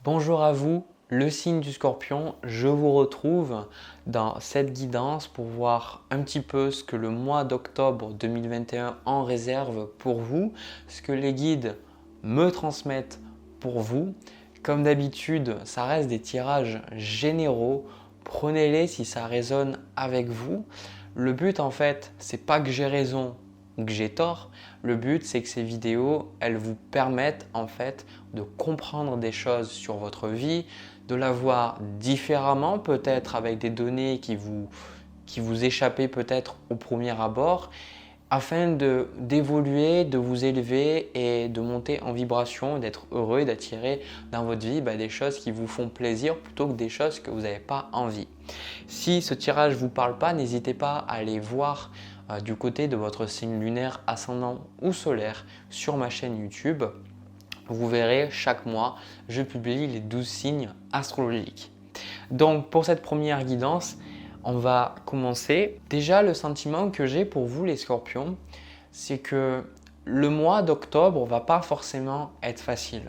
Bonjour à vous, le signe du Scorpion. Je vous retrouve dans cette guidance pour voir un petit peu ce que le mois d'octobre 2021 en réserve pour vous, ce que les guides me transmettent pour vous. Comme d'habitude, ça reste des tirages généraux. Prenez-les si ça résonne avec vous. Le but en fait, c'est pas que j'ai raison ou que j'ai tort. Le but, c'est que ces vidéos, elles vous permettent en fait de comprendre des choses sur votre vie, de la voir différemment, peut-être avec des données qui vous échappaient peut-être au premier abord, afin d'évoluer, de vous élever et de monter en vibration, d'être heureux et d'attirer dans votre vie des choses qui vous font plaisir plutôt que des choses que vous n'avez pas envie. Si ce tirage ne vous parle pas, n'hésitez pas à aller voir du côté de votre signe lunaire, ascendant ou solaire sur ma chaîne YouTube. Vous verrez, chaque mois, je publie les 12 signes astrologiques. Donc pour cette première guidance, on va commencer. Déjà, le sentiment que j'ai pour vous les Scorpions, c'est que le mois d'octobre ne va pas forcément être facile.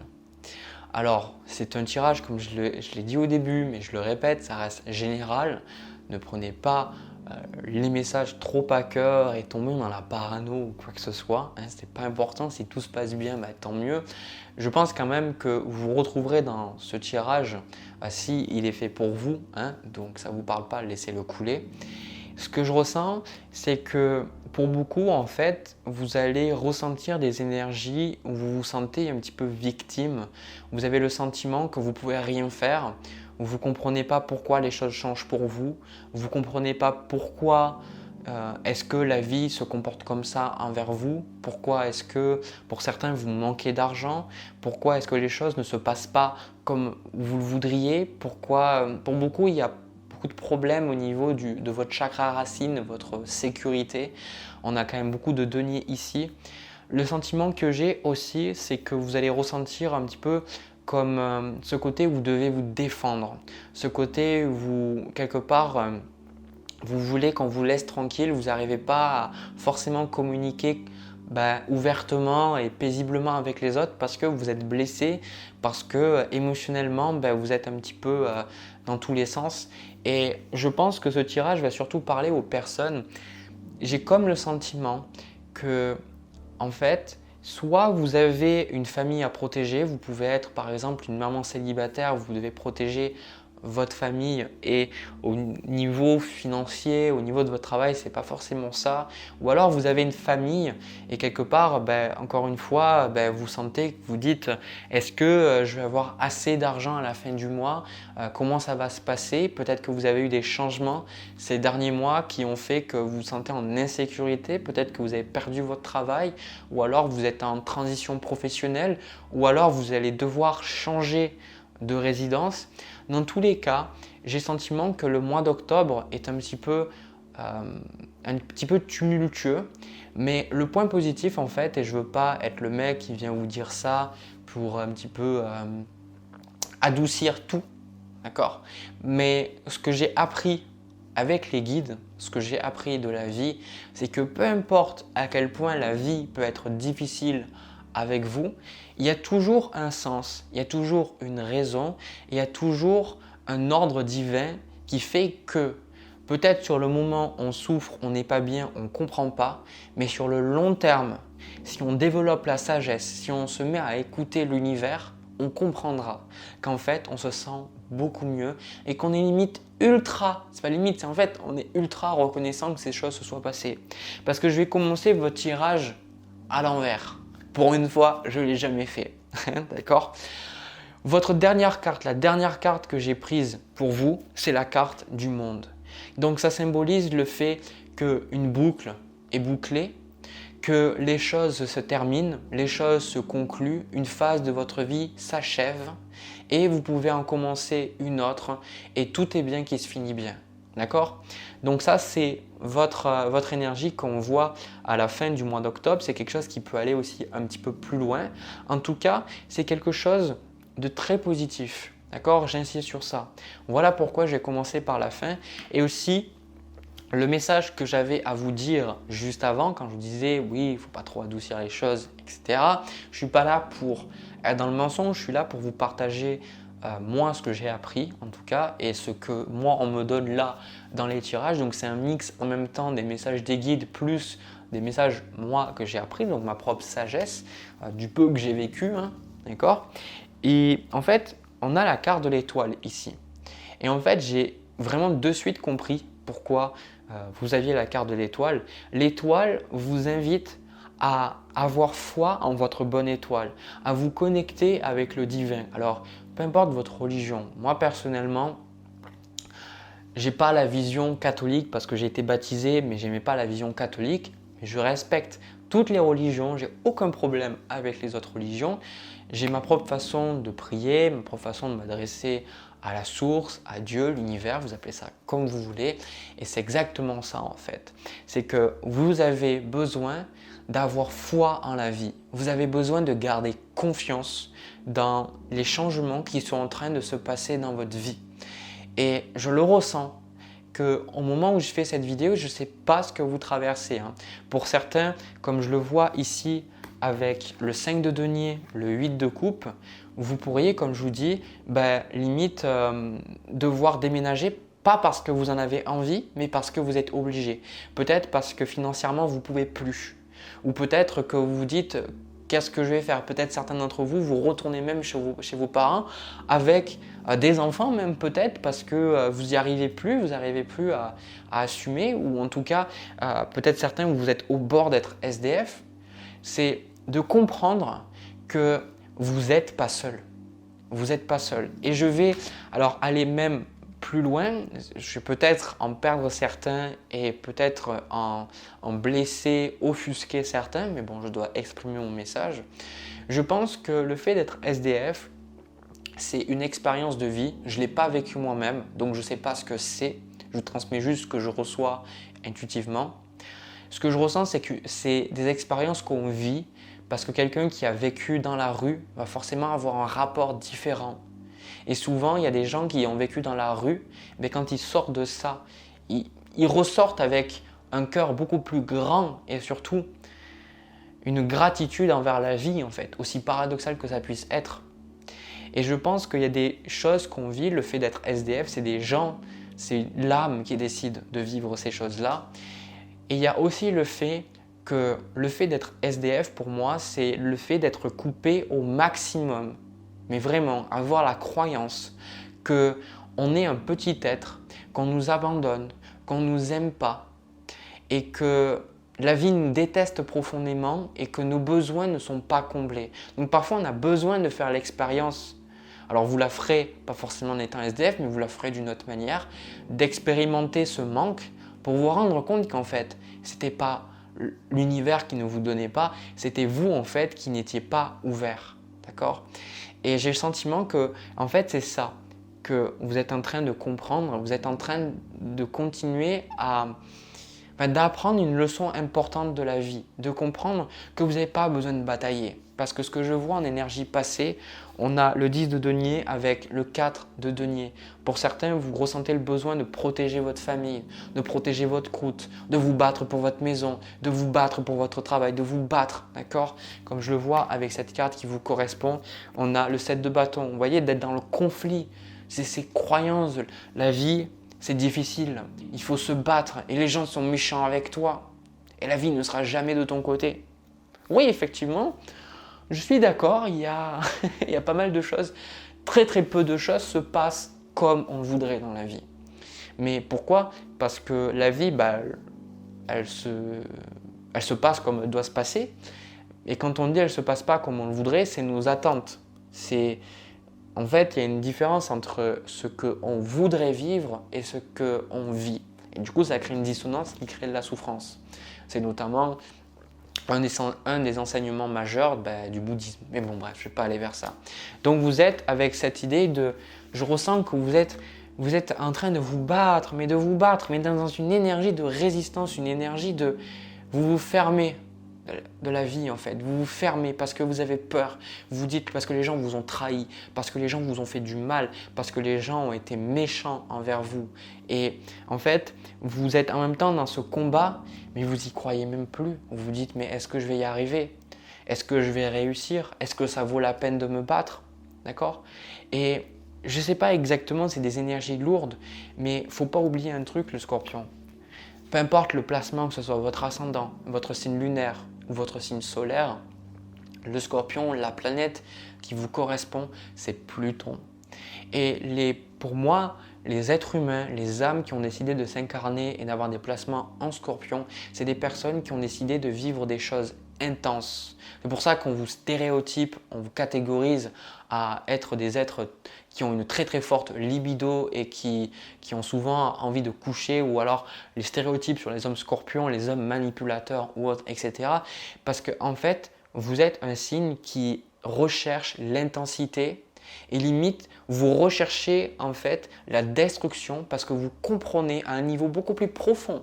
Alors, c'est un tirage, comme je l'ai dit au début, mais je le répète, ça reste général. Ne prenez pas les messages trop à cœur et tombez dans la parano ou quoi que ce soit. Ce n'est pas important, si tout se passe bien, tant mieux. Je pense quand même que vous retrouverez dans ce tirage, si il est fait pour vous, donc ça ne vous parle pas, laissez-le couler. Ce que je ressens, c'est que pour beaucoup, en fait, vous allez ressentir des énergies où vous vous sentez un petit peu victime. Vous avez le sentiment que vous ne pouvez rien faire. Vous ne comprenez pas pourquoi les choses changent pour vous. Vous ne comprenez pas pourquoi est-ce que la vie se comporte comme ça envers vous. Pourquoi est-ce que pour certains vous manquez d'argent. Pourquoi est-ce que les choses ne se passent pas comme vous le voudriez. Pourquoi pour beaucoup il y a beaucoup de problèmes au niveau de votre chakra racine, votre sécurité. On a quand même beaucoup de deniers ici. Le sentiment que j'ai aussi, c'est que vous allez ressentir un petit peu comme ce côté où vous devez vous défendre. Ce côté où quelque part, vous voulez qu'on vous laisse tranquille, vous n'arrivez pas à forcément communiquer ouvertement et paisiblement avec les autres parce que vous êtes blessé, parce que émotionnellement vous êtes un petit peu dans tous les sens. Et je pense que ce tirage va surtout parler aux personnes. J'ai comme le sentiment que en fait, soit vous avez une famille à protéger, vous pouvez être par exemple une maman célibataire, vous devez protéger votre famille et au niveau financier, au niveau de votre travail, ce n'est pas forcément ça. Ou alors vous avez une famille et quelque part, encore une fois, vous sentez, vous dites est-ce que je vais avoir assez d'argent à la fin du mois? Comment ça va se passer? Peut-être que vous avez eu des changements ces derniers mois qui ont fait que vous vous sentez en insécurité, peut-être que vous avez perdu votre travail ou alors vous êtes en transition professionnelle ou alors vous allez devoir changer de résidence. Dans tous les cas, j'ai le sentiment que le mois d'octobre est un petit peu tumultueux, mais le point positif en fait, et je ne veux pas être le mec qui vient vous dire ça pour un petit peu adoucir tout, d'accord? Mais ce que j'ai appris avec les guides, ce que j'ai appris de la vie, c'est que peu importe à quel point la vie peut être difficile avec vous, il y a toujours un sens, il y a toujours une raison, il y a toujours un ordre divin qui fait que peut-être sur le moment on souffre, on n'est pas bien, on ne comprend pas, mais sur le long terme, si on développe la sagesse, si on se met à écouter l'univers, on comprendra qu'en fait on se sent beaucoup mieux et qu'on est limite ultra, c'est pas limite, c'est en fait on est ultra reconnaissant que ces choses se soient passées. Parce que je vais commencer votre tirage à l'envers. Pour une fois, je ne l'ai jamais fait. D'accord? Votre dernière carte, la dernière carte que j'ai prise pour vous, c'est la carte du monde. Donc ça symbolise le fait qu'une boucle est bouclée, que les choses se terminent, les choses se concluent, une phase de votre vie s'achève et vous pouvez en commencer une autre et tout est bien qui se finit bien. D'accord? Donc ça, c'est votre énergie qu'on voit à la fin du mois d'octobre. C'est quelque chose qui peut aller aussi un petit peu plus loin. En tout cas, c'est quelque chose de très positif. D'accord? J'insiste sur ça. Voilà pourquoi j'ai commencé par la fin. Et aussi, le message que j'avais à vous dire juste avant, quand je vous disais oui, il ne faut pas trop adoucir les choses, etc. Je ne suis pas là pour être dans le mensonge, je suis là pour vous partager moi ce que j'ai appris en tout cas et ce que moi on me donne là dans les tirages. Donc c'est un mix en même temps des messages des guides plus des messages moi que j'ai appris, donc ma propre sagesse, du peu que j'ai vécu, hein, d'accord. Et en fait, on a la carte de l'étoile ici. Et en fait, j'ai vraiment de suite compris pourquoi vous aviez la carte de l'étoile. L'étoile vous invite à avoir foi en votre bonne étoile, à vous connecter avec le divin. Alors, peu importe votre religion, moi personnellement, j'ai pas la vision catholique parce que j'ai été baptisé, mais j'aimais pas la vision catholique. Je respecte toutes les religions, j'ai aucun problème avec les autres religions. J'ai ma propre façon de prier, ma propre façon de m'adresser à la source, à Dieu, l'univers, vous appelez ça comme vous voulez. Et c'est exactement ça en fait. C'est que vous avez besoin d'avoir foi en la vie. Vous avez besoin de garder confiance dans les changements qui sont en train de se passer dans votre vie. Et je le ressens qu'au moment où je fais cette vidéo, je ne sais pas ce que vous traversez, hein. Pour certains, comme je le vois ici avec le 5 de denier, le 8 de coupe, vous pourriez, comme je vous dis, limite devoir déménager, pas parce que vous en avez envie, mais parce que vous êtes obligé. Peut-être parce que financièrement, vous ne pouvez plus. Ou peut-être que vous vous dites, qu'est-ce que je vais faire? Peut-être certains d'entre vous, vous retournez même chez vos parents avec des enfants même peut-être parce que vous n'y arrivez plus, vous n'arrivez plus à assumer ou en tout cas, peut-être certains vous êtes au bord d'être SDF. C'est de comprendre que vous n'êtes pas seul. Vous n'êtes pas seul. Et je vais alors aller même plus loin, je vais peut-être en perdre certains et peut-être en blesser, offusquer certains, mais bon, je dois exprimer mon message. Je pense que le fait d'être SDF, c'est une expérience de vie. Je ne l'ai pas vécu moi-même, donc je ne sais pas ce que c'est. Je transmets juste ce que je reçois intuitivement. Ce que je ressens, c'est que c'est des expériences qu'on vit parce que quelqu'un qui a vécu dans la rue va forcément avoir un rapport différent. Et souvent, il y a des gens qui ont vécu dans la rue, mais quand ils sortent de ça, ils ressortent avec un cœur beaucoup plus grand et surtout une gratitude envers la vie en fait, aussi paradoxal que ça puisse être. Et je pense qu'il y a des choses qu'on vit, le fait d'être SDF, c'est des gens, c'est l'âme qui décide de vivre ces choses-là. Et il y a aussi le fait que le fait d'être SDF pour moi, c'est le fait d'être coupé au maximum. Mais vraiment, avoir la croyance qu'on est un petit être, qu'on nous abandonne, qu'on ne nous aime pas et que la vie nous déteste profondément et que nos besoins ne sont pas comblés. Donc parfois, on a besoin de faire l'expérience. Alors vous la ferez, pas forcément en étant SDF, mais vous la ferez d'une autre manière, d'expérimenter ce manque pour vous rendre compte qu'en fait, ce n'était pas l'univers qui ne vous donnait pas, c'était vous en fait qui n'étiez pas ouvert. D'accord ? Et j'ai le sentiment que, en fait, c'est ça que vous êtes en train de comprendre, vous êtes en train de continuer d'apprendre une leçon importante de la vie, de comprendre que vous n'avez pas besoin de batailler. Parce que ce que je vois en énergie passée, on a le 10 de denier avec le 4 de denier. Pour certains, vous ressentez le besoin de protéger votre famille, de protéger votre croûte, de vous battre pour votre maison, de vous battre pour votre travail, de vous battre, d'accord? Comme je le vois avec cette carte qui vous correspond, on a le 7 de bâton. Vous voyez, d'être dans le conflit, c'est ces croyances, la vie, c'est difficile, il faut se battre et les gens sont méchants avec toi et la vie ne sera jamais de ton côté. Oui, effectivement, je suis d'accord, il y a pas mal de choses, très peu de choses se passent comme on le voudrait dans la vie. Mais pourquoi? Parce que la vie, elle se passe comme elle doit se passer. Et quand on dit elle ne se passe pas comme on le voudrait, c'est nos attentes. En fait, il y a une différence entre ce qu'on voudrait vivre et ce qu'on vit. Et du coup, ça crée une dissonance qui crée de la souffrance. C'est notamment un des enseignements majeurs du bouddhisme. Mais bon, bref, je ne vais pas aller vers ça. Donc, vous êtes avec cette idée de... Je ressens que vous êtes en train de vous battre, mais dans une énergie de résistance, une énergie de... Vous vous fermez de la vie en fait, vous vous fermez parce que vous avez peur, vous vous dites parce que les gens vous ont trahi, parce que les gens vous ont fait du mal, parce que les gens ont été méchants envers vous. Et en fait, vous êtes en même temps dans ce combat, mais vous y croyez même plus. Vous vous dites mais est-ce que je vais y arriver? Est-ce que je vais réussir? Est-ce que ça vaut la peine de me battre? D'accord? Et je ne sais pas exactement, c'est des énergies lourdes, mais il ne faut pas oublier un truc, le Scorpion. Peu importe le placement, que ce soit votre ascendant, votre signe lunaire ou votre signe solaire, le Scorpion, la planète qui vous correspond, c'est Pluton. Et pour moi, les êtres humains, les âmes qui ont décidé de s'incarner et d'avoir des placements en Scorpion, c'est des personnes qui ont décidé de vivre des choses intenses. C'est pour ça qu'on vous stéréotype, on vous catégorise à être des êtres qui ont une très très forte libido et qui ont souvent envie de coucher, ou alors les stéréotypes sur les hommes scorpions, les hommes manipulateurs ou autres, etc. Parce que en fait, vous êtes un signe qui recherche l'intensité et limite, vous recherchez en fait la destruction parce que vous comprenez à un niveau beaucoup plus profond,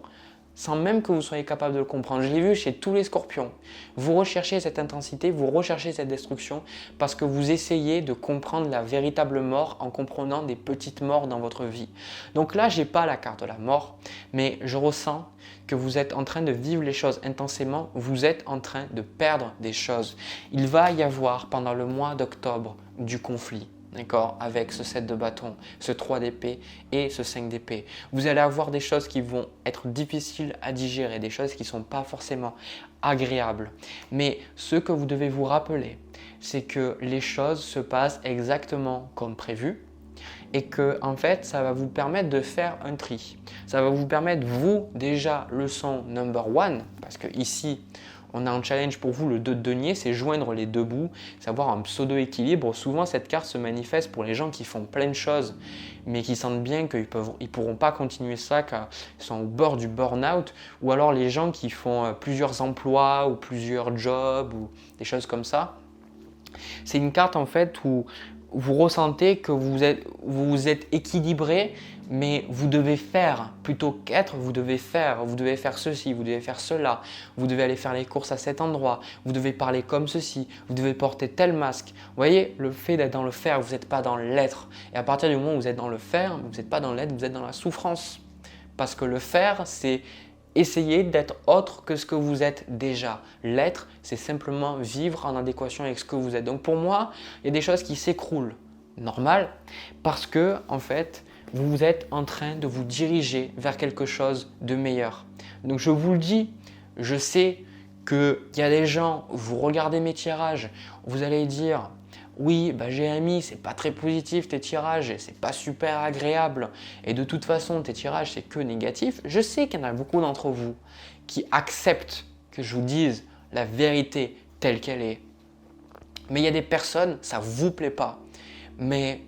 sans même que vous soyez capable de le comprendre. Je l'ai vu chez tous les scorpions. Vous recherchez cette intensité, vous recherchez cette destruction parce que vous essayez de comprendre la véritable mort en comprenant des petites morts dans votre vie. Donc là, je n'ai pas la carte de la mort, mais je ressens que vous êtes en train de vivre les choses intensément, vous êtes en train de perdre des choses. Il va y avoir pendant le mois d'octobre du conflit. D'accord, avec ce 7 de bâton, ce 3 d'épée et ce 5 d'épée. Vous allez avoir des choses qui vont être difficiles à digérer, des choses qui ne sont pas forcément agréables. Mais ce que vous devez vous rappeler, c'est que les choses se passent exactement comme prévu et que en fait, ça va vous permettre de faire un tri. Ça va vous permettre, vous, déjà, leçon number one, parce que ici, on a un challenge pour vous, le 2 de denier, c'est joindre les deux bouts, savoir un pseudo-équilibre. Souvent, cette carte se manifeste pour les gens qui font plein de choses, mais qui sentent bien qu'ils ne pourront pas continuer ça car ils sont au bord du burn-out, ou alors les gens qui font plusieurs emplois ou plusieurs jobs ou des choses comme ça. C'est une carte en fait où vous ressentez que vous êtes équilibré, mais vous devez faire plutôt qu'être, vous devez faire ceci, vous devez faire cela, vous devez aller faire les courses à cet endroit, vous devez parler comme ceci, vous devez porter tel masque. Vous voyez, le fait d'être dans le faire, vous n'êtes pas dans l'être. Et à partir du moment où vous êtes dans le faire, vous n'êtes pas dans l'être, vous êtes dans la souffrance. Parce que le faire, c'est essayez d'être autre que ce que vous êtes déjà. L'être, c'est simplement vivre en adéquation avec ce que vous êtes. Donc pour moi, il y a des choses qui s'écroulent. Normal, parce que en fait, vous êtes en train de vous diriger vers quelque chose de meilleur. Donc je vous le dis, je sais qu'il y a des gens, vous regardez mes tirages, vous allez dire oui, Jérémy, c'est pas très positif tes tirages, et c'est pas super agréable. Et de toute façon, tes tirages, c'est que négatif. Je sais qu'il y en a beaucoup d'entre vous qui acceptent que je vous dise la vérité telle qu'elle est. Mais il y a des personnes, ça ne vous plaît pas. Mais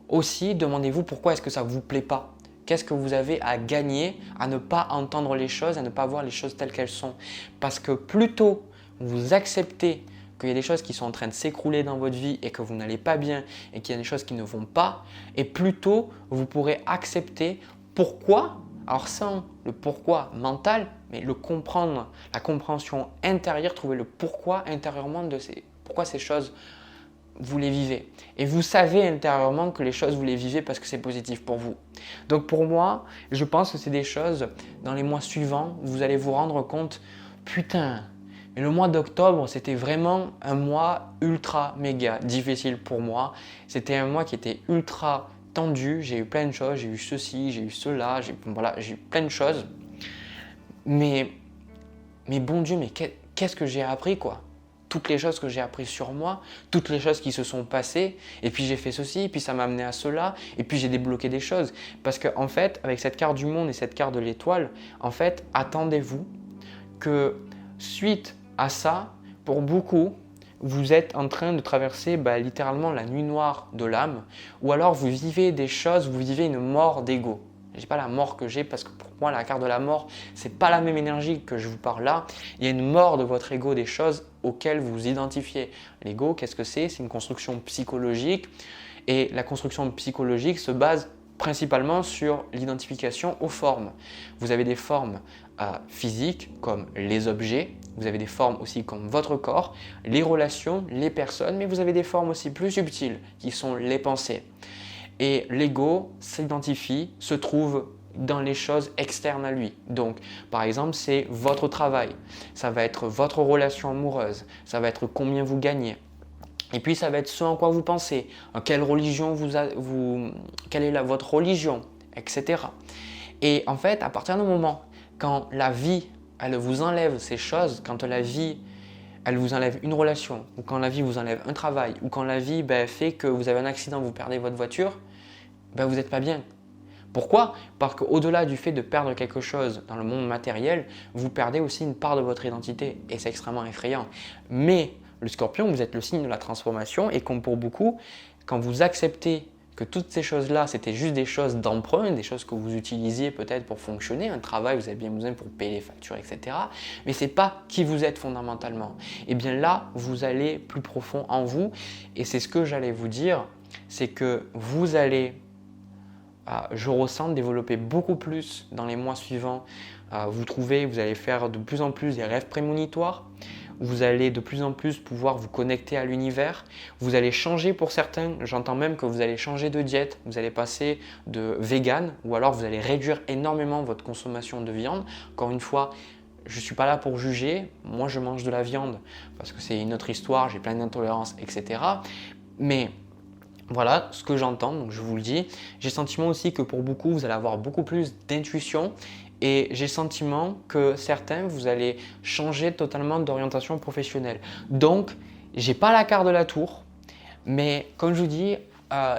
aussi, demandez-vous pourquoi est-ce que ça ne vous plaît pas. Qu'est-ce que vous avez à gagner à ne pas entendre les choses, à ne pas voir les choses telles qu'elles sont. Parce que plus tôt vous acceptez qu'il y a des choses qui sont en train de s'écrouler dans votre vie et que vous n'allez pas bien et qu'il y a des choses qui ne vont pas, et plus tôt vous pourrez accepter pourquoi, alors sans le pourquoi mental, mais le comprendre, la compréhension intérieure, trouver le pourquoi intérieurement de pourquoi ces choses vous les vivez. Et vous savez intérieurement que les choses vous les vivez parce que c'est positif pour vous. Donc pour moi, je pense que c'est des choses, dans les mois suivants, vous allez vous rendre compte, putain, mais le mois d'octobre, c'était vraiment un mois ultra méga difficile pour moi. C'était un mois qui était ultra tendu. J'ai eu plein de choses, j'ai eu ceci, j'ai eu cela, j'ai eu plein de choses. Mais bon Dieu, mais qu'est-ce que j'ai appris quoi? Toutes les choses que j'ai apprises sur moi, toutes les choses qui se sont passées, et puis j'ai fait ceci, et puis ça m'a amené à cela, et puis j'ai débloqué des choses. Parce qu'en fait, avec cette carte du monde et cette carte de l'étoile, en fait, attendez-vous que suite à ça, pour beaucoup, vous êtes en train de traverser littéralement la nuit noire de l'âme, ou alors vous vivez des choses, vous vivez une mort d'ego. Je ne dis pas la mort que j'ai parce que pour moi, la carte de la mort, ce n'est pas la même énergie que je vous parle là. Il y a une mort de votre ego, des choses auxquelles vous vous identifiez. L'ego, qu'est-ce que c'est? C'est une construction psychologique et la construction psychologique se base principalement sur l'identification aux formes. Vous avez des formes physiques comme les objets, vous avez des formes aussi comme votre corps, les relations, les personnes, mais vous avez des formes aussi plus subtiles qui sont les pensées. Et l'ego s'identifie, se trouve dans les choses externes à lui. Donc, par exemple, c'est votre travail, ça va être votre relation amoureuse, ça va être combien vous gagnez, Et puis ça va être ce en quoi vous pensez, quelle religion quelle est votre religion, etc. Et en fait, à partir du moment quand la vie, elle vous enlève ces choses, quand la vie, elle vous enlève une relation, ou quand la vie vous enlève un travail, ou quand la vie fait que vous avez un accident, vous perdez votre voiture, vous n'êtes pas bien. Pourquoi? Parce qu'au-delà du fait de perdre quelque chose dans le monde matériel, vous perdez aussi une part de votre identité et c'est extrêmement effrayant. Mais le Scorpion, vous êtes le signe de la transformation et comme pour beaucoup, quand vous acceptez que toutes ces choses-là, c'était juste des choses d'emprunt, des choses que vous utilisiez peut-être pour fonctionner, un travail, vous avez bien besoin pour payer les factures, etc. Mais ce n'est pas qui vous êtes fondamentalement. Et bien là, vous allez plus profond en vous et c'est ce que j'allais vous dire, c'est que vous allez je ressens développer beaucoup plus dans les mois suivants. Vous allez faire de plus en plus des rêves prémonitoires. Vous allez de plus en plus pouvoir vous connecter à l'univers. Vous allez changer pour certains. J'entends même que vous allez changer de diète. Vous allez passer de vegan ou alors vous allez réduire énormément votre consommation de viande. Encore une fois, je ne suis pas là pour juger. Moi, je mange de la viande parce que c'est une autre histoire. J'ai plein d'intolérances, etc. Mais voilà ce que j'entends, donc je vous le dis. J'ai le sentiment aussi que pour beaucoup, vous allez avoir beaucoup plus d'intuition et j'ai le sentiment que certains, vous allez changer totalement d'orientation professionnelle. Donc, je n'ai pas la carte de la tour, mais comme je vous dis,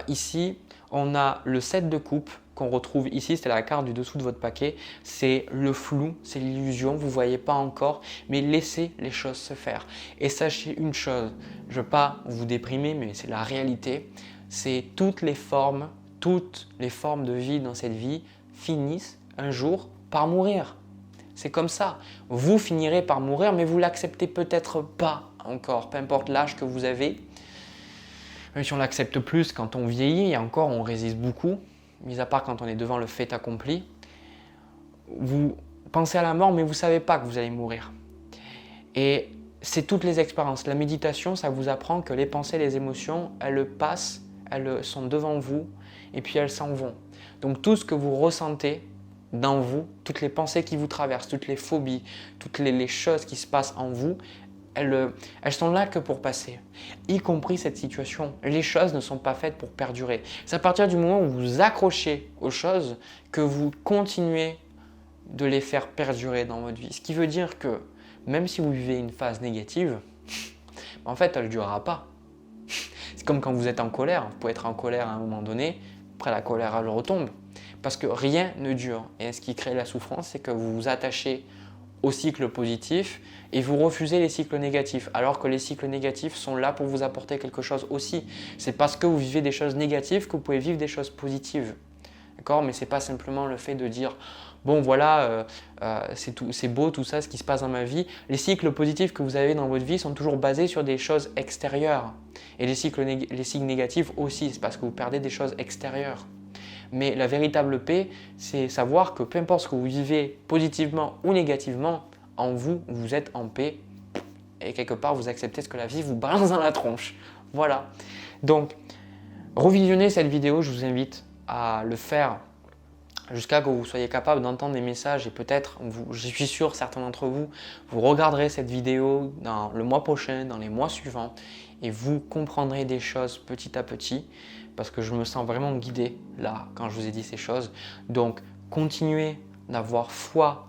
ici, on a le 7 de coupe qu'on retrouve ici, c'est la carte du dessous de votre paquet. C'est le flou, c'est l'illusion, vous ne voyez pas encore, mais laissez les choses se faire. Et sachez une chose, je ne veux pas vous déprimer, mais c'est la réalité. C'est toutes les formes de vie dans cette vie finissent un jour par mourir. C'est comme ça. Vous finirez par mourir, mais vous ne l'acceptez peut-être pas encore, peu importe l'âge que vous avez. Même si on l'accepte plus quand on vieillit, et encore on résiste beaucoup, mis à part quand on est devant le fait accompli. Vous pensez à la mort, mais vous ne savez pas que vous allez mourir. Et c'est toutes les expériences. La méditation, ça vous apprend que les pensées, les émotions, elles passent, elles sont devant vous et puis elles s'en vont. Donc tout ce que vous ressentez dans vous, toutes les pensées qui vous traversent, toutes les phobies, toutes les choses qui se passent en vous, elles sont là que pour passer, y compris cette situation. Les choses ne sont pas faites pour perdurer. C'est à partir du moment où vous accrochez aux choses que vous continuez de les faire perdurer dans votre vie. Ce qui veut dire que même si vous vivez une phase négative, en fait, elle ne durera pas. C'est comme quand vous êtes en colère. Vous pouvez être en colère à un moment donné, après la colère, elle retombe. Parce que rien ne dure. Et ce qui crée la souffrance, c'est que vous vous attachez au cycle positif et vous refusez les cycles négatifs. Alors que les cycles négatifs sont là pour vous apporter quelque chose aussi. C'est parce que vous vivez des choses négatives que vous pouvez vivre des choses positives. D'accord? Mais ce n'est pas simplement le fait de dire bon voilà, c'est beau tout ça, ce qui se passe dans ma vie. Les cycles positifs que vous avez dans votre vie sont toujours basés sur des choses extérieures. Et les cycles négatifs aussi, c'est parce que vous perdez des choses extérieures. Mais la véritable paix, c'est savoir que peu importe ce que vous vivez positivement ou négativement, en vous, vous êtes en paix. Et quelque part, vous acceptez ce que la vie vous balance dans la tronche. Voilà. Donc, revisionnez cette vidéo, je vous invite à le faire jusqu'à que vous soyez capable d'entendre des messages et peut-être, je suis sûr, certains d'entre vous, vous regarderez cette vidéo dans le mois prochain, dans les mois suivants et vous comprendrez des choses petit à petit parce que je me sens vraiment guidé là quand je vous ai dit ces choses. Donc, continuez d'avoir foi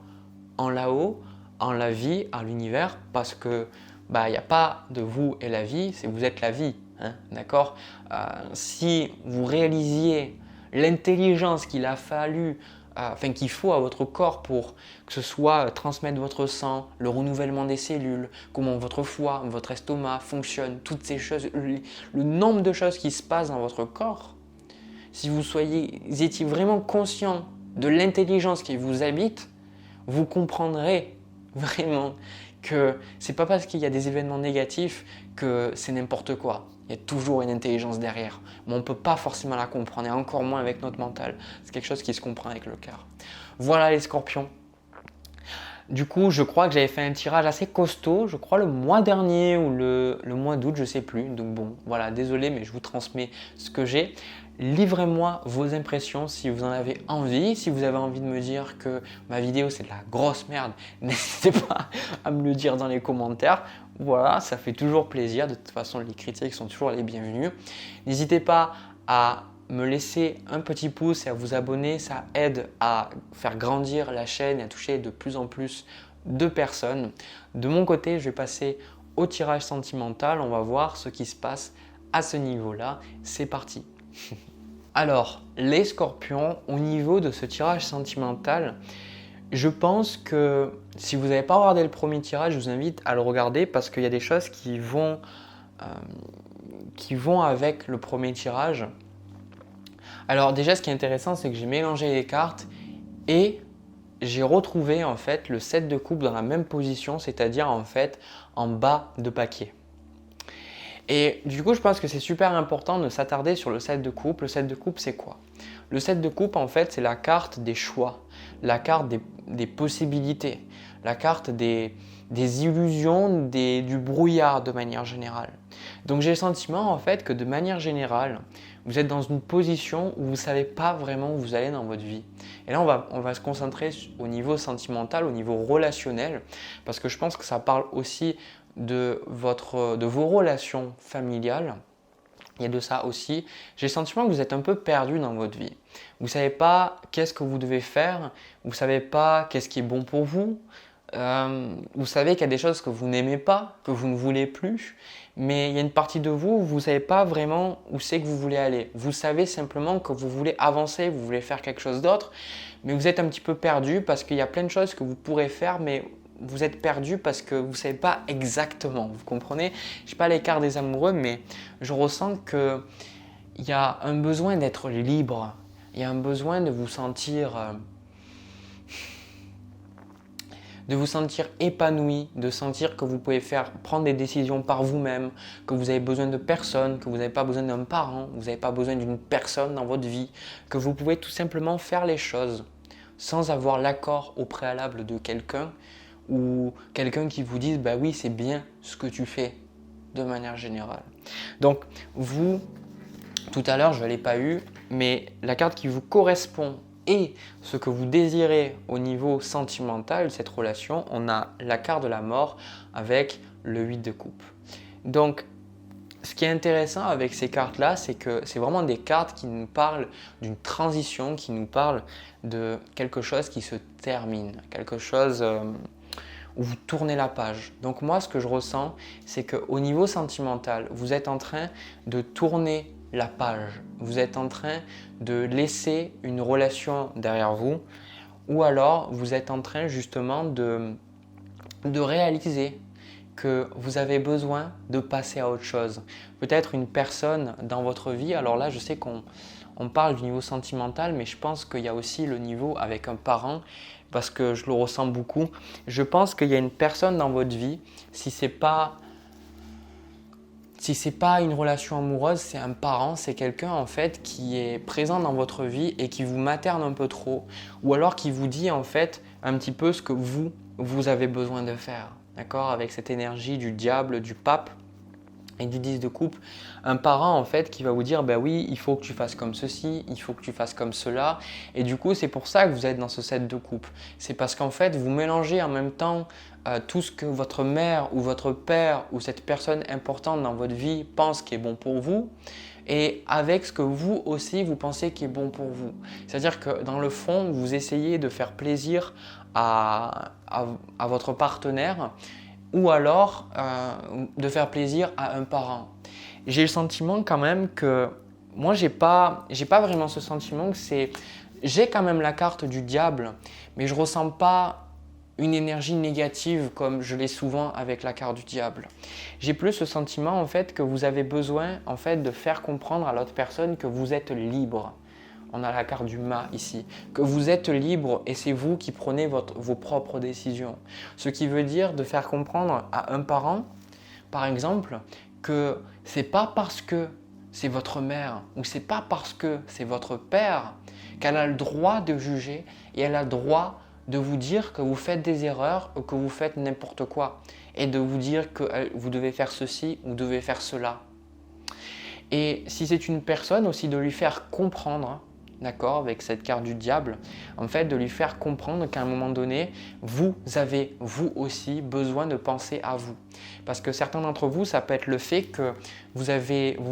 en là-haut, en la vie, en l'univers parce que il n'y a pas de vous et la vie, c'est vous êtes la vie. Hein, d'accord? Si vous réalisiez l'intelligence qu'il a fallu, qu'il faut à votre corps pour que ce soit transmettre votre sang, le renouvellement des cellules, comment votre foie, votre estomac fonctionne, toutes ces choses, le nombre de choses qui se passent dans votre corps, si vous étiez vraiment conscient de l'intelligence qui vous habite, vous comprendrez vraiment que c'est pas parce qu'il y a des événements négatifs que c'est n'importe quoi. Il y a toujours une intelligence derrière, mais on ne peut pas forcément la comprendre, et encore moins avec notre mental. C'est quelque chose qui se comprend avec le cœur. Voilà les scorpions. Du coup, je crois que j'avais fait un tirage assez costaud, je crois le mois dernier ou le mois d'août, je sais plus. Donc bon, voilà, désolé, mais je vous transmets ce que j'ai. Livrez-moi vos impressions si vous en avez envie. Si vous avez envie de me dire que ma vidéo c'est de la grosse merde, n'hésitez pas à me le dire dans les commentaires. Voilà, ça fait toujours plaisir. De toute façon, les critiques sont toujours les bienvenues. N'hésitez pas à me laisser un petit pouce et à vous abonner. Ça aide à faire grandir la chaîne et à toucher de plus en plus de personnes. De mon côté, je vais passer au tirage sentimental. On va voir ce qui se passe à ce niveau-là. C'est parti. Alors, les scorpions, au niveau de ce tirage sentimental, je pense que si vous n'avez pas regardé le premier tirage, je vous invite à le regarder parce qu'il y a des choses qui vont avec le premier tirage. Alors déjà, ce qui est intéressant, c'est que j'ai mélangé les cartes et j'ai retrouvé en fait le 7 de coupe dans la même position, c'est-à-dire en fait en bas de paquet. Et du coup, je pense que c'est super important de s'attarder sur le 7 de coupe. Le 7 de coupe, c'est quoi? Le 7 de coupe, en fait, c'est la carte des choix, la carte des possibilités, la carte des illusions, du brouillard de manière générale. Donc j'ai le sentiment en fait que de manière générale, vous êtes dans une position où vous ne savez pas vraiment où vous allez dans votre vie. Et là, on va se concentrer au niveau sentimental, au niveau relationnel, parce que je pense que ça parle aussi de vos relations familiales. Il y a de ça aussi. J'ai le sentiment que vous êtes un peu perdu dans votre vie. Vous ne savez pas qu'est-ce que vous devez faire, vous ne savez pas qu'est-ce qui est bon pour vous. Vous savez qu'il y a des choses que vous n'aimez pas, que vous ne voulez plus, mais il y a une partie de vous, vous ne savez pas vraiment où c'est que vous voulez aller. Vous savez simplement que vous voulez avancer, vous voulez faire quelque chose d'autre, mais vous êtes un petit peu perdu parce qu'il y a plein de choses que vous pourrez faire, mais vous êtes perdu parce que vous ne savez pas exactement. Vous comprenez? Je ne sais pas l'écart des amoureux, mais je ressens qu'il y a un besoin d'être libre. Il y a un besoin de vous sentir épanoui, de sentir que vous pouvez prendre des décisions par vous-même, que vous avez besoin de personne, que vous n'avez pas besoin d'un parent, vous n'avez pas besoin d'une personne dans votre vie, que vous pouvez tout simplement faire les choses sans avoir l'accord au préalable de quelqu'un ou quelqu'un qui vous dise bah oui, c'est bien ce que tu fais de manière générale. Donc vous, tout à l'heure je ne l'ai pas eu, mais la carte qui vous correspond et ce que vous désirez au niveau sentimental, cette relation, on a la carte de la mort avec le 8 de coupe. Donc, ce qui est intéressant avec ces cartes-là, c'est que c'est vraiment des cartes qui nous parlent d'une transition, qui nous parlent de quelque chose qui se termine, quelque chose où vous tournez la page. Donc moi, ce que je ressens, c'est qu'au niveau sentimental, vous êtes en train de tourner la page. Vous êtes en train de laisser une relation derrière vous ou alors vous êtes en train justement de réaliser que vous avez besoin de passer à autre chose. Peut-être une personne dans votre vie, alors là je sais qu'on parle du niveau sentimental, mais je pense qu'il y a aussi le niveau avec un parent parce que je le ressens beaucoup. Je pense qu'il y a une personne dans votre vie, si ce n'est pas une relation amoureuse, c'est un parent, c'est quelqu'un en fait qui est présent dans votre vie et qui vous materne un peu trop ou alors qui vous dit en fait un petit peu ce que vous avez besoin de faire. D'accord? Avec cette énergie du diable, du pape et du 10 de coupe, un parent en fait qui va vous dire bah oui, il faut que tu fasses comme ceci, il faut que tu fasses comme cela et du coup c'est pour ça que vous êtes dans ce 7 de coupe. C'est parce qu'en fait vous mélangez en même temps tout ce que votre mère ou votre père ou cette personne importante dans votre vie pense qui est bon pour vous et avec ce que vous aussi vous pensez qui est bon pour vous. C'est-à-dire que dans le fond vous essayez de faire plaisir à votre partenaire ou alors de faire plaisir à un parent. J'ai le sentiment quand même que moi j'ai pas vraiment ce sentiment que j'ai quand même la carte du diable, mais je ressens pas une énergie négative comme je l'ai souvent avec la carte du diable. J'ai plus ce sentiment en fait que vous avez besoin en fait de faire comprendre à l'autre personne que vous êtes libre. On a la carte du mât ici, que vous êtes libre et c'est vous qui prenez vos propres décisions. Ce qui veut dire de faire comprendre à un parent, par exemple, que c'est pas parce que c'est votre mère ou c'est pas parce que c'est votre père qu'elle a le droit de juger et elle a le droit de vous dire que vous faites des erreurs ou que vous faites n'importe quoi et de vous dire que vous devez faire ceci ou devez faire cela. Et si c'est une personne aussi, de lui faire comprendre, d'accord, avec cette carte du diable, en fait de lui faire comprendre qu'à un moment donné, vous avez vous aussi besoin de penser à vous. Parce que certains d'entre vous, ça peut être le fait que vous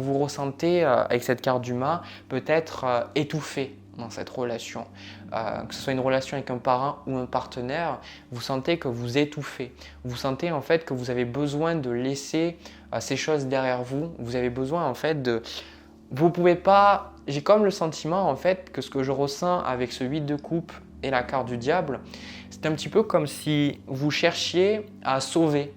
vous ressentez avec cette carte du mât peut-être étouffé dans cette relation. Que ce soit une relation avec un parent ou un partenaire, vous sentez que vous étouffez. Vous sentez en fait que vous avez besoin de laisser ces choses derrière vous. Vous avez besoin en fait de... Vous pouvez pas... J'ai comme le sentiment en fait que ce que je ressens avec ce 8 de coupe et la carte du diable, c'est un petit peu comme si vous cherchiez à sauver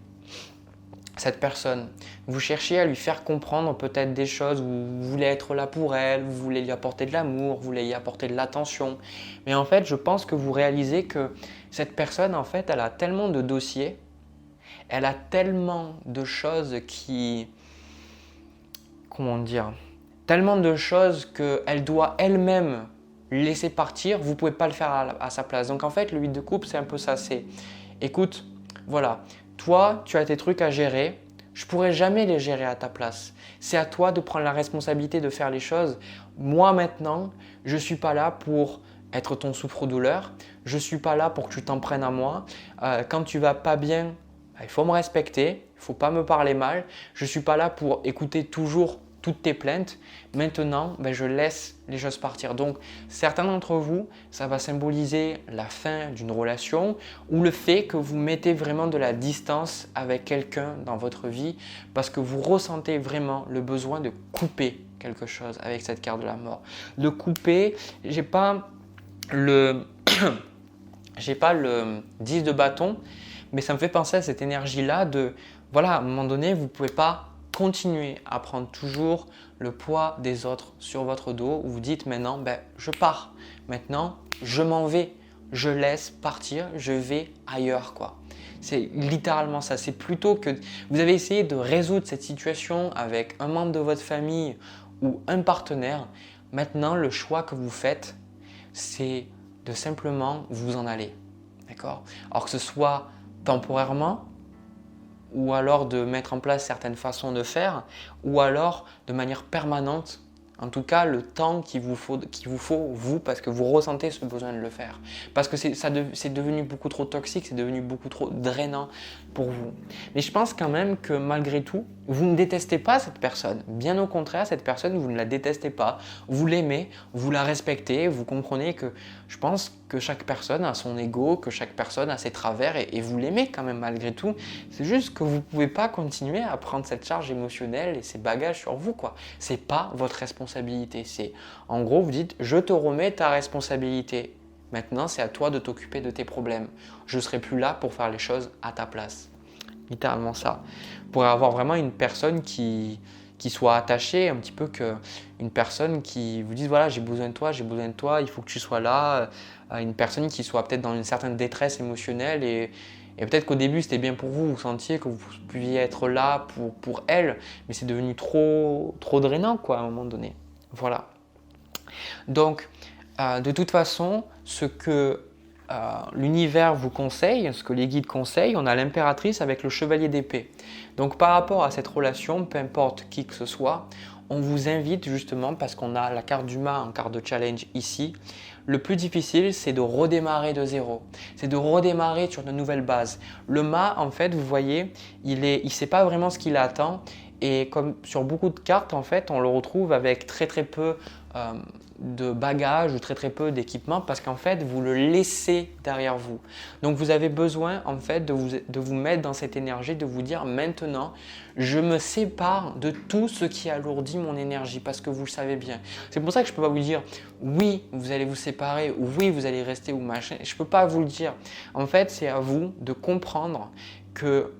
cette personne. Vous cherchez à lui faire comprendre peut-être des choses, vous voulez être là pour elle, vous voulez lui apporter de l'amour, vous voulez lui apporter de l'attention. Mais en fait, je pense que vous réalisez que cette personne, en fait, elle a tellement de dossiers, elle a tellement de choses qui... Comment dire? Tellement de choses qu'elle doit elle-même laisser partir, vous ne pouvez pas le faire à sa place. Donc en fait, le 8 de coupe, c'est un peu ça, c'est... Écoute, voilà, toi, tu as tes trucs à gérer, je ne pourrai jamais les gérer à ta place. C'est à toi de prendre la responsabilité de faire les choses. Moi maintenant, je ne suis pas là pour être ton souffre-douleur. Je ne suis pas là pour que tu t'en prennes à moi. Quand tu vas pas bien, il faut me respecter. Il ne faut pas me parler mal. Je ne suis pas là pour écouter toujours toutes tes plaintes. Maintenant, je laisse les choses partir. Donc, certains d'entre vous, ça va symboliser la fin d'une relation ou le fait que vous mettez vraiment de la distance avec quelqu'un dans votre vie parce que vous ressentez vraiment le besoin de couper quelque chose avec cette carte de la mort. De couper, j'ai pas le 10 de bâton, mais ça me fait penser à cette énergie-là de, voilà, à un moment donné, vous ne pouvez pas continuez à prendre toujours le poids des autres sur votre dos. Vous dites maintenant, je pars. Maintenant, je m'en vais. Je laisse partir. Je vais ailleurs, quoi. C'est littéralement ça. C'est plutôt que vous avez essayé de résoudre cette situation avec un membre de votre famille ou un partenaire. Maintenant, le choix que vous faites, c'est de simplement vous en aller. D'accord? Alors que ce soit temporairement, ou alors de mettre en place certaines façons de faire, ou alors de manière permanente, en tout cas le temps qu'il vous faut vous, parce que vous ressentez ce besoin de le faire. Parce que c'est devenu beaucoup trop toxique, c'est devenu beaucoup trop drainant pour vous. Mais je pense quand même que malgré tout, vous ne détestez pas cette personne. Bien au contraire, cette personne, vous ne la détestez pas. Vous l'aimez, vous la respectez, vous comprenez que je pense que chaque personne a son ego, que chaque personne a ses travers et vous l'aimez quand même malgré tout. C'est juste que vous ne pouvez pas continuer à prendre cette charge émotionnelle et ces bagages sur vous, quoi. C'est pas votre responsabilité. C'est, en gros, vous dites, je te remets ta responsabilité. Maintenant, c'est à toi de t'occuper de tes problèmes. Je ne serai plus là pour faire les choses à ta place. Littéralement ça. Pour avoir vraiment une personne qui soit attachée, un petit peu une personne qui vous dise voilà, j'ai besoin de toi, il faut que tu sois là. Une personne qui soit peut-être dans une certaine détresse émotionnelle et peut-être qu'au début c'était bien pour vous, vous sentiez que vous pouviez être là pour elle, mais c'est devenu trop drainant quoi, à un moment donné. Voilà. Donc, de toute façon, ce que l'univers vous conseille, ce que les guides conseillent, on a l'impératrice avec le chevalier d'épée. Donc par rapport à cette relation, peu importe qui que ce soit, on vous invite justement, parce qu'on a la carte du mât en carte de challenge ici, le plus difficile c'est de redémarrer de zéro, c'est de redémarrer sur de nouvelles bases. Le mât en fait, vous voyez, il ne sait pas vraiment ce qu'il attend et comme sur beaucoup de cartes en fait, on le retrouve avec très peu de bagages ou très peu d'équipement parce qu'en fait vous le laissez derrière vous. Donc vous avez besoin en fait de vous mettre dans cette énergie, de vous dire maintenant je me sépare de tout ce qui alourdit mon énergie parce que vous le savez bien. C'est pour ça que je ne peux pas vous dire oui vous allez vous séparer ou oui vous allez rester ou machin. Je ne peux pas vous le dire. En fait c'est à vous de comprendre que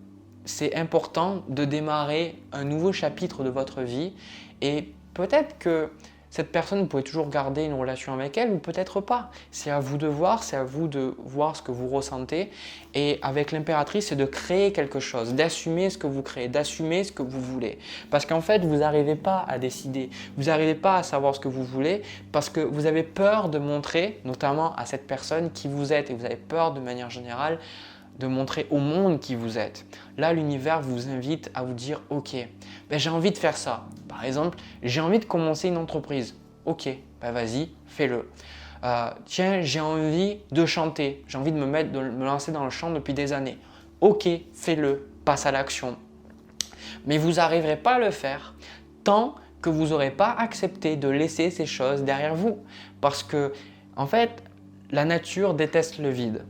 c'est important de démarrer un nouveau chapitre de votre vie et peut-être que cette personne, vous pouvez toujours garder une relation avec elle ou peut-être pas. C'est à vous de voir, c'est à vous de voir ce que vous ressentez. Et avec l'impératrice, c'est de créer quelque chose, d'assumer ce que vous créez, d'assumer ce que vous voulez. Parce qu'en fait, vous n'arrivez pas à décider, vous n'arrivez pas à savoir ce que vous voulez parce que vous avez peur de montrer, notamment à cette personne, qui vous êtes. Et vous avez peur de manière générale de montrer au monde qui vous êtes. Là, l'univers vous invite à vous dire « Ok, ben, j'ai envie de faire ça. » Par exemple, j'ai envie de commencer une entreprise. Ok, ben vas-y, fais-le. Tiens, j'ai envie de chanter. J'ai envie de me lancer dans le chant depuis des années. Ok, fais-le, passe à l'action. Mais vous n'arriverez pas à le faire tant que vous n'aurez pas accepté de laisser ces choses derrière vous. Parce que, en fait, la nature déteste le vide.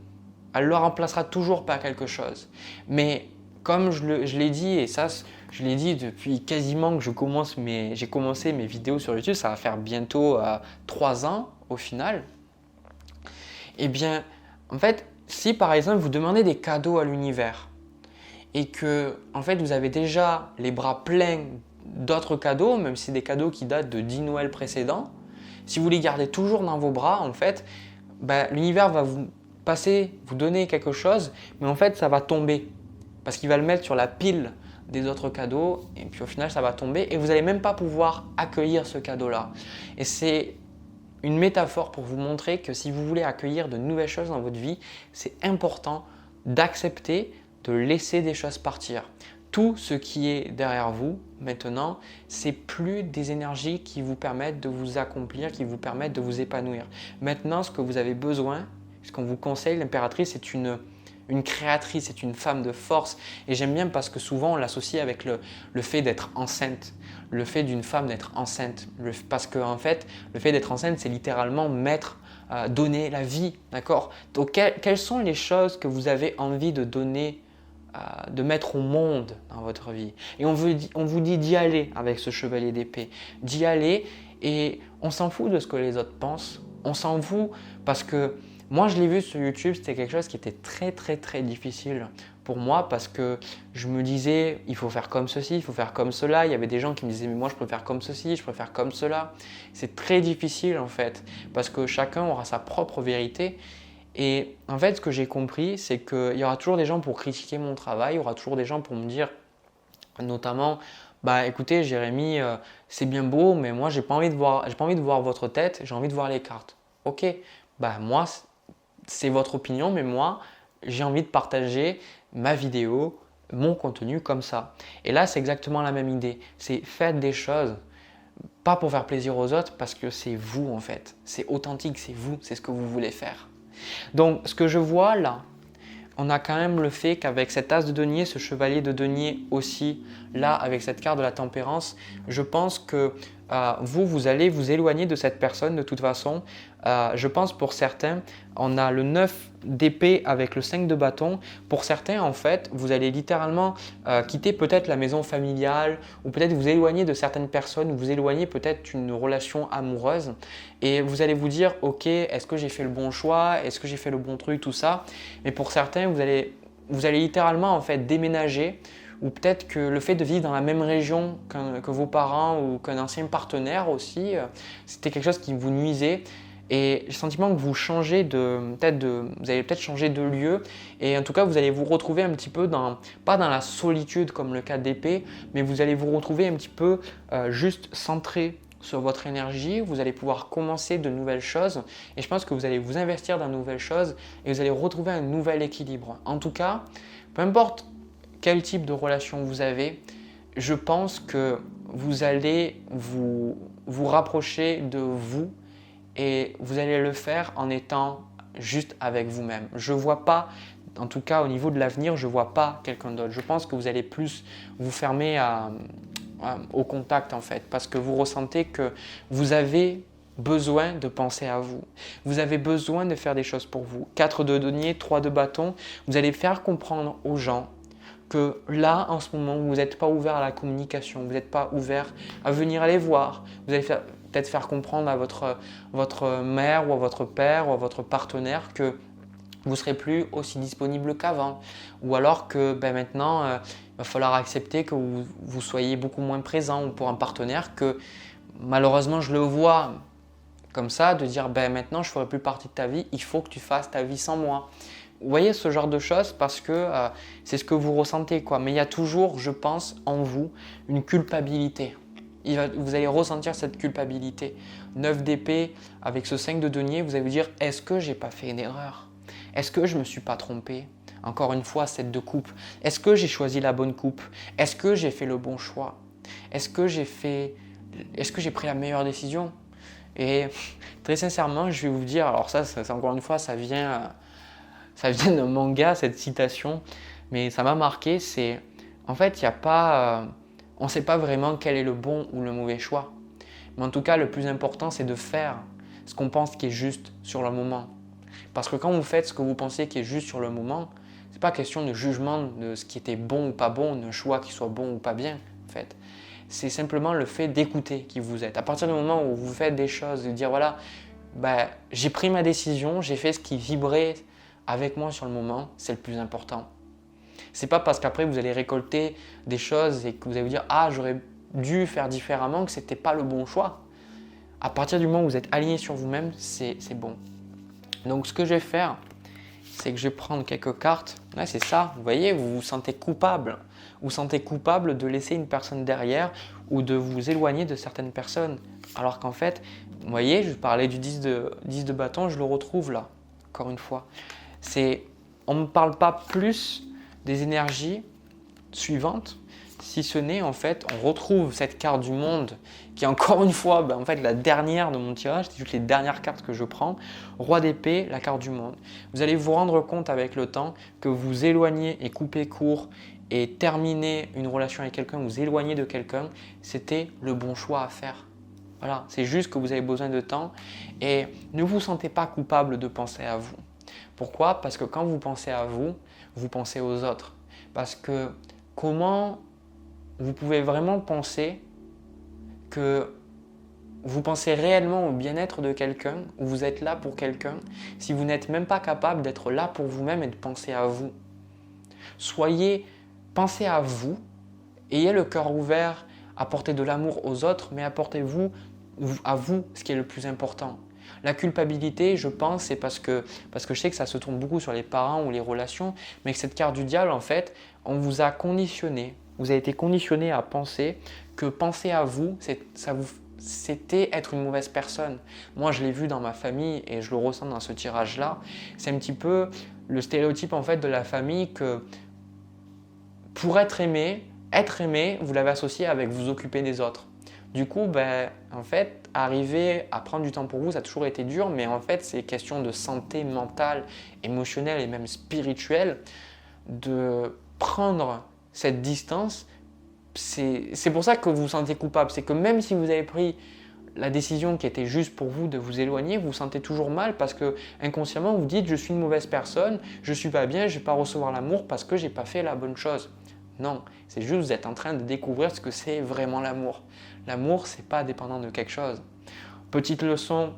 Elle le remplacera toujours par quelque chose. Mais comme je l'ai dit, et ça, je l'ai dit depuis quasiment que j'ai commencé mes vidéos sur YouTube, ça va faire bientôt 3 ans au final. Eh bien, en fait, si par exemple vous demandez des cadeaux à l'univers et que en fait vous avez déjà les bras pleins d'autres cadeaux, même si c'est des cadeaux qui datent de 10 Noëls précédents, si vous les gardez toujours dans vos bras, en fait, ben, l'univers va vous donner quelque chose, mais en fait ça va tomber parce qu'il va le mettre sur la pile des autres cadeaux et puis au final ça va tomber et vous n'allez même pas pouvoir accueillir ce cadeau-là. Et c'est une métaphore pour vous montrer que si vous voulez accueillir de nouvelles choses dans votre vie, c'est important d'accepter de laisser des choses partir. Tout ce qui est derrière vous maintenant, c'est plus des énergies qui vous permettent de vous accomplir, qui vous permettent de vous épanouir. Maintenant, ce que vous avez besoin, ce qu'on vous conseille, l'impératrice, c'est une créatrice, c'est une femme de force. Et j'aime bien parce que souvent on l'associe avec le fait d'être enceinte, le fait d'une femme d'être enceinte. Parce que en fait, le fait d'être enceinte, c'est littéralement donner la vie, d'accord? Donc quelles sont les choses que vous avez envie de donner, de mettre au monde dans votre vie? Et on vous dit d'y aller avec ce chevalier d'épée, d'y aller et on s'en fout de ce que les autres pensent. On s'en fout parce que moi, je l'ai vu sur YouTube, c'était quelque chose qui était très très très difficile pour moi parce que je me disais il faut faire comme ceci, il faut faire comme cela. Il y avait des gens qui me disaient mais moi je préfère comme ceci, je préfère comme cela. C'est très difficile en fait parce que chacun aura sa propre vérité. Et en fait, ce que j'ai compris, c'est qu'il y aura toujours des gens pour critiquer mon travail, il y aura toujours des gens pour me dire notamment bah écoutez Jérémy, c'est bien beau mais moi j'ai pas envie de voir votre tête, j'ai envie de voir les cartes. Ok, bah moi c'est votre opinion, mais moi, j'ai envie de partager ma vidéo, mon contenu comme ça. Et là, c'est exactement la même idée. C'est faites des choses, pas pour faire plaisir aux autres, parce que c'est vous en fait. C'est authentique, c'est vous, c'est ce que vous voulez faire. Donc, ce que je vois là, on a quand même le fait qu'avec cet as de denier, ce chevalier de denier aussi, là, avec cette carte de la tempérance, je pense que vous allez vous éloigner de cette personne de toute façon. Je pense pour certains, on a le 9 d'épée avec le 5 de bâton. Pour certains, en fait, vous allez littéralement quitter peut-être la maison familiale ou peut-être vous éloigner de certaines personnes, ou vous éloigner peut-être d'une relation amoureuse et vous allez vous dire « Ok, est-ce que j'ai fait le bon choix? Est-ce que j'ai fait le bon truc? » Tout ça. Mais pour certains, vous allez littéralement en fait déménager ou peut-être que le fait de vivre dans la même région que vos parents ou qu'un ancien partenaire aussi, c'était quelque chose qui vous nuisait. Et j'ai le sentiment que vous changez vous allez peut-être changer de lieu et en tout cas vous allez vous retrouver un petit peu pas dans la solitude comme le cas d'épée, mais vous allez vous retrouver un petit peu juste centré sur votre énergie, vous allez pouvoir commencer de nouvelles choses et je pense que vous allez vous investir dans de nouvelles choses et vous allez retrouver un nouvel équilibre. En tout cas, peu importe quel type de relation vous avez, je pense que vous allez vous rapprocher de vous et vous allez le faire en étant juste avec vous-même. Je ne vois pas, en tout cas au niveau de l'avenir, je ne vois pas quelqu'un d'autre. Je pense que vous allez plus vous fermer au contact en fait parce que vous ressentez que vous avez besoin de penser à vous. Vous avez besoin de faire des choses pour vous. 4 de denier, 3 de bâton, vous allez faire comprendre aux gens que là, en ce moment, vous n'êtes pas ouvert à la communication, vous n'êtes pas ouvert à venir les voir. Vous allez peut-être faire comprendre à votre mère ou à votre père ou à votre partenaire que vous ne serez plus aussi disponible qu'avant. Ou alors que maintenant, il va falloir accepter que vous soyez beaucoup moins présent ou pour un partenaire que malheureusement, je le vois comme ça, de dire ben, maintenant je ne ferai plus partie de ta vie, il faut que tu fasses ta vie sans moi. Vous voyez ce genre de choses parce que c'est ce que vous ressentez, quoi. Mais il y a toujours, je pense, en vous, une culpabilité. Vous allez ressentir cette culpabilité. 9 d'épée avec ce 5 de denier, vous allez vous dire, est-ce que j'ai pas fait une erreur? Est-ce que je me suis pas trompé? Encore une fois, 7 de coupe. Est-ce que j'ai choisi la bonne coupe? Est-ce que j'ai fait le bon choix? Est-ce que j'ai pris la meilleure décision? Et très sincèrement, je vais vous dire, alors ça encore une fois, ça vient d'un manga, cette citation, mais ça m'a marqué, c'est en fait, il y a pas, on ne sait pas vraiment quel est le bon ou le mauvais choix. Mais en tout cas, le plus important, c'est de faire ce qu'on pense qui est juste sur le moment. Parce que quand vous faites ce que vous pensez qui est juste sur le moment, ce n'est pas question de jugement de ce qui était bon ou pas bon, d'un choix qui soit bon ou pas bien, en fait. C'est simplement le fait d'écouter qui vous êtes. À partir du moment où vous faites des choses, de dire voilà, ben, j'ai pris ma décision, j'ai fait ce qui vibrait avec moi sur le moment, c'est le plus important. C'est pas parce qu'après vous allez récolter des choses et que vous allez vous dire ah j'aurais dû faire différemment que c'était pas le bon choix. À partir du moment où vous êtes aligné sur vous-même, c'est bon. Donc ce que je vais faire, c'est que je vais prendre quelques cartes. Là c'est ça, vous voyez, vous vous sentez coupable. Vous vous sentez coupable de laisser une personne derrière ou de vous éloigner de certaines personnes. Alors qu'en fait, vous voyez, je parlais du 10 de bâton, je le retrouve là, encore une fois. On ne parle pas plus des énergies suivantes, si ce n'est en fait, on retrouve cette carte du monde qui est encore une fois en fait, la dernière de mon tirage, c'est juste les dernières cartes que je prends. Roi d'épée, la carte du monde. Vous allez vous rendre compte avec le temps que vous éloignez et coupez court et terminer une relation avec quelqu'un, vous éloigner de quelqu'un, c'était le bon choix à faire. Voilà, c'est juste que vous avez besoin de temps et ne vous sentez pas coupable de penser à vous. Pourquoi? Parce que quand vous pensez à vous, vous pensez aux autres. Parce que comment vous pouvez vraiment penser que vous pensez réellement au bien-être de quelqu'un, ou vous êtes là pour quelqu'un, si vous n'êtes même pas capable d'être là pour vous-même et de penser à vous. Pensez à vous, ayez le cœur ouvert, apportez de l'amour aux autres, mais apportez-vous à vous ce qui est le plus important. La culpabilité, je pense, c'est parce que je sais que ça se tourne beaucoup sur les parents ou les relations, mais que cette carte du diable, en fait, on vous a conditionné, vous avez été conditionné à penser que penser à vous, c'était être une mauvaise personne. Moi, je l'ai vu dans ma famille et je le ressens dans ce tirage-là. C'est un petit peu le stéréotype en fait de la famille que pour être aimé, vous l'avez associé avec vous occuper des autres. Du coup, en fait, arriver à prendre du temps pour vous, ça a toujours été dur, mais en fait, c'est question de santé mentale, émotionnelle et même spirituelle, de prendre cette distance. C'est pour ça que vous vous sentez coupable. C'est que même si vous avez pris la décision qui était juste pour vous de vous éloigner, vous vous sentez toujours mal parce que inconsciemment, vous dites « je suis une mauvaise personne, je ne suis pas bien, je ne vais pas recevoir l'amour parce que je n'ai pas fait la bonne chose ». Non, c'est juste que vous êtes en train de découvrir ce que c'est vraiment l'amour. L'amour, ce n'est pas dépendant de quelque chose. Petite leçon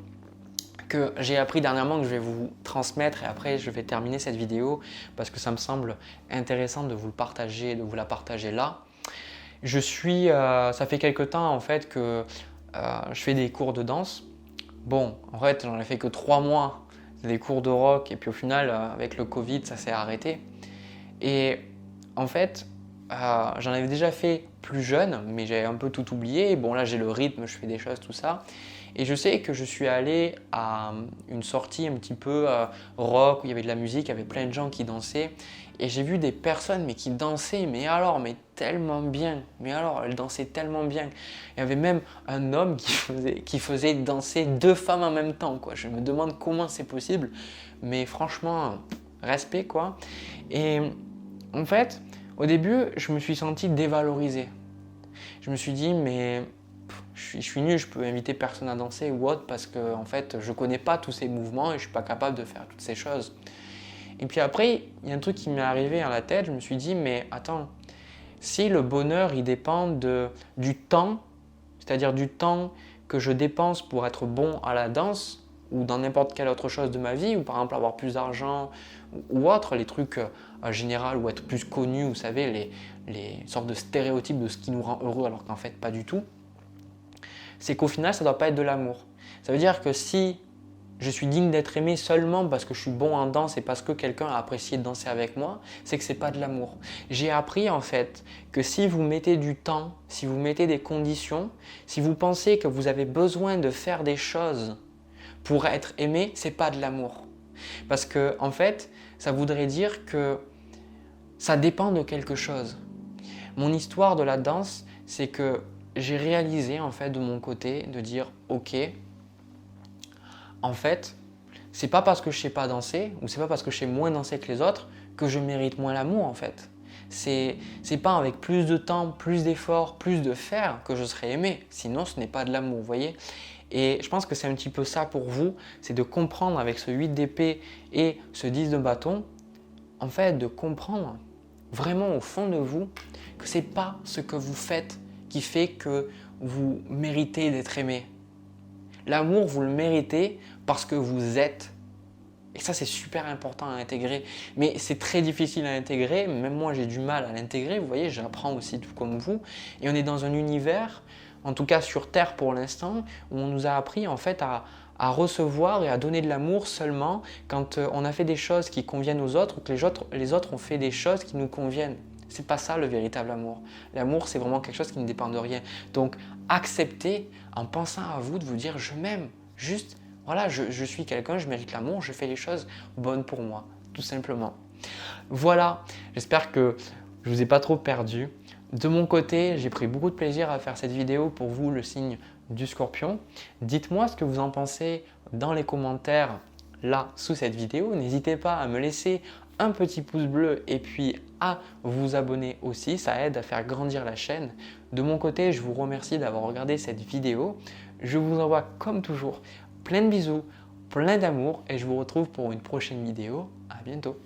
que j'ai appris dernièrement que je vais vous transmettre et après je vais terminer cette vidéo parce que ça me semble intéressant de vous le partager, de vous la partager là. Ça fait quelques temps en fait que je fais des cours de danse. Bon, en fait, j'en ai fait que 3 mois, des cours de rock et puis au final, avec le Covid, ça s'est arrêté. Et en fait, j'en avais déjà fait plus jeune, mais j'avais un peu tout oublié. Et bon, là, j'ai le rythme, je fais des choses, tout ça. Et je sais que je suis allé à une sortie un petit peu rock, où il y avait de la musique, il y avait plein de gens qui dansaient. Et j'ai vu des personnes qui dansaient, mais tellement bien. Mais alors, elles dansaient tellement bien. Il y avait même un homme qui faisait danser 2 femmes en même temps, quoi. Je me demande comment c'est possible. Mais franchement, respect, quoi. Et en fait, au début, je me suis senti dévalorisé. Je me suis dit, mais je suis nul, je peux inviter personne à danser ou autre parce que en fait, je ne connais pas tous ces mouvements et je ne suis pas capable de faire toutes ces choses. Et puis après, il y a un truc qui m'est arrivé à la tête, je me suis dit, mais attends, si le bonheur, il dépend du temps, c'est-à-dire du temps que je dépense pour être bon à la danse ou dans n'importe quelle autre chose de ma vie, ou par exemple avoir plus d'argent ou autre, les trucs généraux ou être plus connu, vous savez, les sortes de stéréotypes de ce qui nous rend heureux alors qu'en fait pas du tout. c'est qu'au final, ça ne doit pas être de l'amour. Ça veut dire que si je suis digne d'être aimé seulement parce que je suis bon en danse et parce que quelqu'un a apprécié de danser avec moi, c'est que ce n'est pas de l'amour. J'ai appris en fait que si vous mettez du temps, si vous mettez des conditions, si vous pensez que vous avez besoin de faire des choses pour être aimé, ce n'est pas de l'amour. Parce que en fait, ça voudrait dire que ça dépend de quelque chose. Mon histoire de la danse, c'est que j'ai réalisé en fait de mon côté de dire ok, en fait, c'est pas parce que je sais pas danser ou c'est pas parce que je sais moins danser que les autres que je mérite moins l'amour en fait. C'est pas avec plus de temps, plus d'efforts, plus de faire que je serai aimé. Sinon, ce n'est pas de l'amour, vous voyez. Et je pense que c'est un petit peu ça pour vous, c'est de comprendre avec ce 8 d'épée et ce 10 de bâton, en fait, de comprendre vraiment au fond de vous que c'est pas ce que vous faites qui fait que vous méritez d'être aimé. L'amour, vous le méritez parce que vous êtes. Et ça, c'est super important à intégrer. Mais c'est très difficile à intégrer. Même moi, j'ai du mal à l'intégrer. Vous voyez, j'apprends aussi tout comme vous. Et on est dans un univers, en tout cas sur Terre pour l'instant, où on nous a appris en fait à recevoir et à donner de l'amour seulement quand on a fait des choses qui conviennent aux autres ou que les autres ont fait des choses qui nous conviennent. C'est pas ça le véritable amour. L'amour, c'est vraiment quelque chose qui ne dépend de rien. Donc, acceptez en pensant à vous de vous dire je m'aime. Juste, voilà, je suis quelqu'un, je mérite l'amour, je fais les choses bonnes pour moi, tout simplement. Voilà, j'espère que je ne vous ai pas trop perdu. De mon côté, j'ai pris beaucoup de plaisir à faire cette vidéo pour vous, le signe du Scorpion. Dites-moi ce que vous en pensez dans les commentaires là sous cette vidéo. N'hésitez pas à me laisser un petit pouce bleu et puis à vous abonner aussi, ça aide à faire grandir la chaîne. De mon côté, je vous remercie d'avoir regardé cette vidéo. Je vous envoie comme toujours plein de bisous, plein d'amour et je vous retrouve pour une prochaine vidéo. À bientôt.